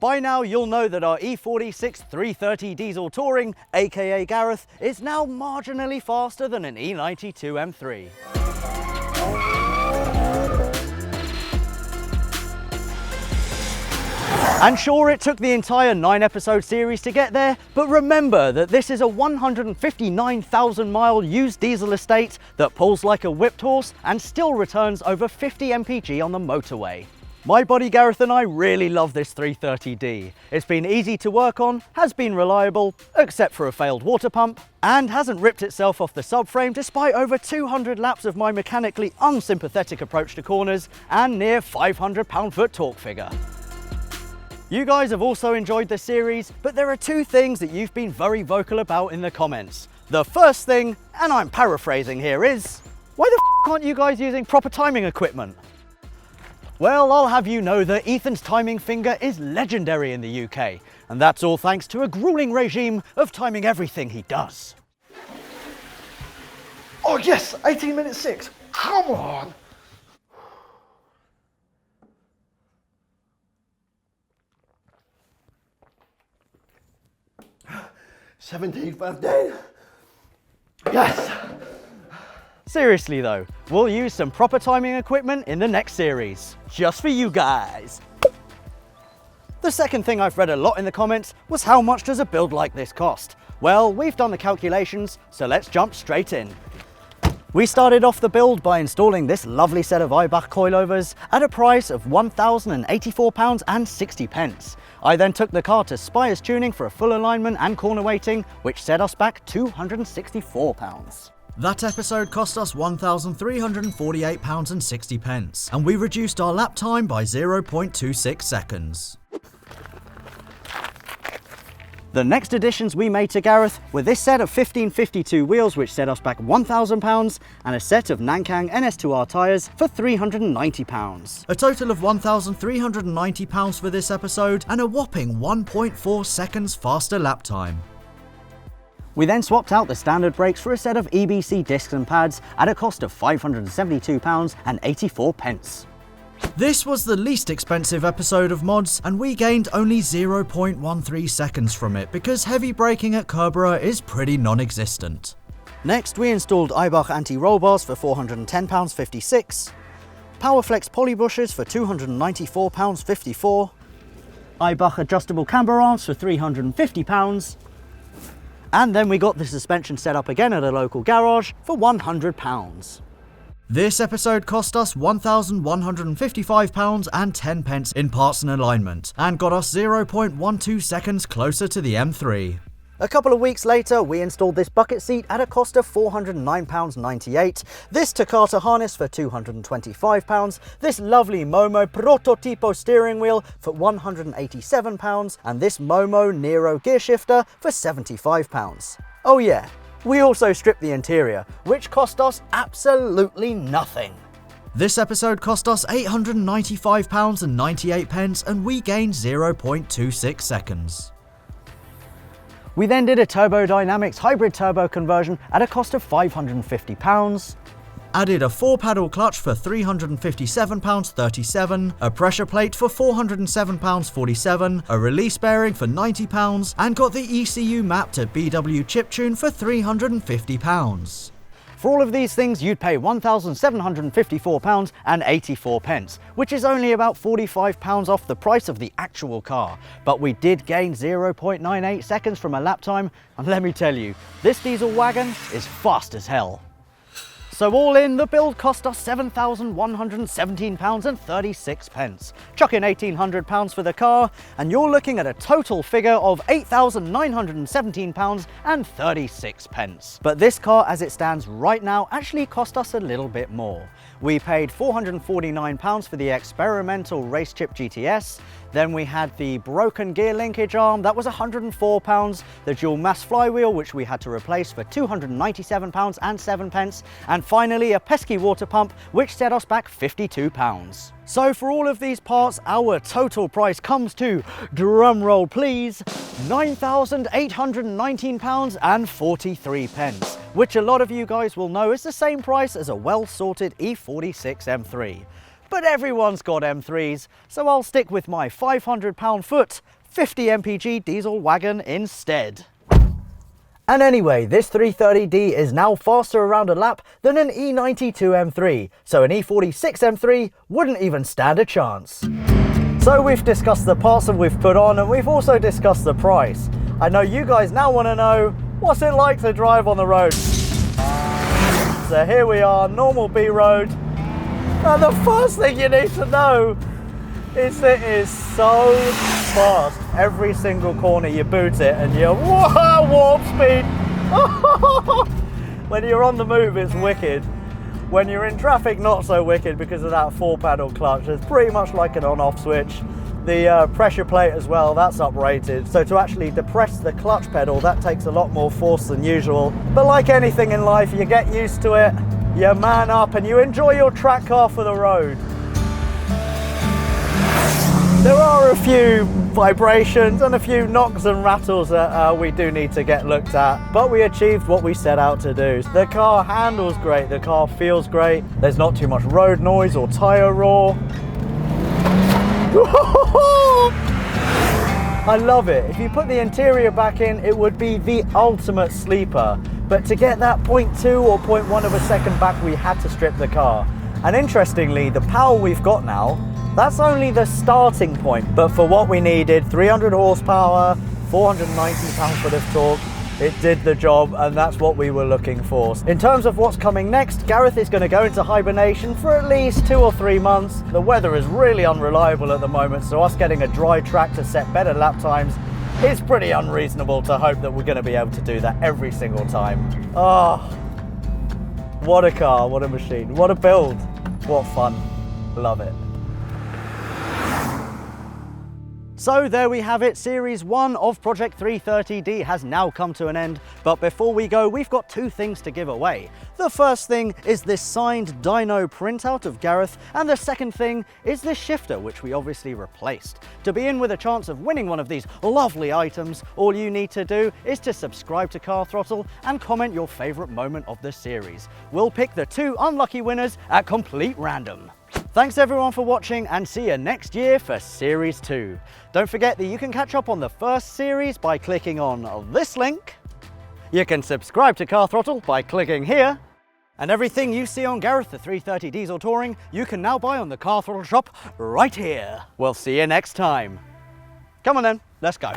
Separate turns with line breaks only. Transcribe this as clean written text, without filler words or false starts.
By now you'll know that our E46 330 diesel touring, aka Gareth, is now marginally faster than an E92 M3. And sure, it took the entire 9-episode series to get there, but remember that this is a 159,000-mile used diesel estate that pulls like a whipped horse and still returns over 50 mpg on the motorway. My buddy Gareth and I really love this 330D. It's been easy to work on, has been reliable, except for a failed water pump, and hasn't ripped itself off the subframe despite over 200 laps of my mechanically unsympathetic approach to corners and near 500 pound-foot torque figure. You guys have also enjoyed the series, but there are two things that you've been very vocal about in the comments. The first thing, and I'm paraphrasing here, is, why the f aren't you guys using proper timing equipment? Well, I'll have you know that Ethan's timing finger is legendary in the UK, and that's all thanks to a grueling regime of timing everything he does.
Oh yes, 18 minutes 6, come on! '17th birthday, yes!
Seriously though, we'll use some proper timing equipment in the next series, just for you guys. The second thing I've read a lot in the comments was how much does a build like this cost? Well, we've done the calculations, so let's jump straight in. We started off the build by installing this lovely set of Eibach coilovers at a price of £1,084.60. I then took the car to Spires Tuning for a full alignment and corner weighting, which set us back £264.
That episode cost us £1,348.60, and we reduced our lap time by 0.26 seconds.
The next additions we made to Gareth were this set of 1552 wheels, which set us back £1,000, and a set of Nankang NS2R tyres for £390.
A total of £1,390 for this episode, and a whopping 1.4 seconds faster lap time.
We then swapped out the standard brakes for a set of EBC discs and pads at a cost of £572.84.
This was the least expensive episode of mods, and we gained only 0.13 seconds from it because heavy braking at Kerbera is pretty non-existent.
Next, we installed Eibach anti-roll bars for £410.56, Powerflex poly bushers for £294.54, Eibach adjustable camber arms for £350, and then we got the suspension set up again at a local garage for £100.
This episode cost us £1,155.10 in parts and alignment, and got us 0.12 seconds closer to the M3.
A couple of weeks later, we installed this bucket seat at a cost of £409.98, this Takata harness for £225, this lovely Momo Prototipo steering wheel for £187, and this Momo Nero gear shifter for £75. Oh yeah, we also stripped the interior, which cost us absolutely nothing.
This episode cost us £895.98, and we gained 0.26 seconds.
We then did a Turbodynamics hybrid turbo conversion at a cost of £550,
added a 4-paddle clutch for £357.37, a pressure plate for £407.47, a release bearing for £90, and got the ECU mapped at BW chiptune for £350.
For all of these things, you'd pay £1,754.84, which is only about £45 off the price of the actual car. But we did gain 0.98 seconds from a lap time, and let me tell you, this diesel wagon is fast as hell. So all in, the build cost us £7,117.36. Chuck in £1,800 for the car, and you're looking at a total figure of £8,917.36. But this car, as it stands right now, actually cost us a little bit more. We paid £449 for the experimental RACECHIP GTS, then we had the broken gear linkage arm, that was £104, the dual mass flywheel, which we had to replace for £297.07, and finally a pesky water pump, which set us back £52. So for all of these parts, our total price comes to, drumroll please, £9,819.43, which a lot of you guys will know is the same price as a well-sorted E46 M3. but everyone's got M3s, so I'll stick with my 500 pound-foot, 50 mpg diesel wagon instead. And anyway, this 330D is now faster around a lap than an E92 M3, so an E46 M3 wouldn't even stand a chance. So we've discussed the parts that we've put on, and we've also discussed the price. I know you guys now want to know, what's it like to drive on the road? So here we are, normal B road, and the first thing you need to know is it is so fast. Every single corner you boot it and you're, whoa, warp speed. When you're on the move, it's wicked. When you're in traffic, not so wicked because of that 4-pedal clutch. It's pretty much like an on-off switch. The pressure plate as well, that's uprated. So to actually depress the clutch pedal, that takes a lot more force than usual. But like anything in life, you get used to it, you man up and you enjoy your track car for the road. There are a few vibrations and a few knocks and rattles that we do need to get looked at, but we achieved what we set out to do. The car handles great, the car feels great, there's not too much road noise or tyre roar. I love it. If you put the interior back in, it would be the ultimate sleeper, but to get that 0.2 or 0.1 of a second back, we had to strip the car. And interestingly, the power we've got now, that's only the starting point, but for what we needed, 300 horsepower, 490 pound-foot of torque, it did the job, and that's what we were looking for. In terms of what's coming next, Gareth is going to go into hibernation for at least 2 or 3 months. The weather is really unreliable at the moment, so us getting a dry track to set better lap times is pretty unreasonable to hope that we're going to be able to do that every single time. Oh, what a car, what a machine, what a build, what fun, love it. So there we have it, Series 1 of Project 330D has now come to an end, but before we go, we've got 2 things to give away. The first thing is this signed dyno printout of Gareth, and the second thing is this shifter, which we obviously replaced. To be in with a chance of winning one of these lovely items, all you need to do is to subscribe to Car Throttle and comment your favourite moment of the series. We'll pick the 2 unlucky winners at complete random. Thanks everyone for watching, and see you next year for Series 2. Don't forget that you can catch up on the first series by clicking on this link. You can subscribe to Car Throttle by clicking here. And everything you see on Gareth the 330 Diesel Touring, you can now buy on the Car Throttle shop right here. We'll see you next time. Come on then, let's go.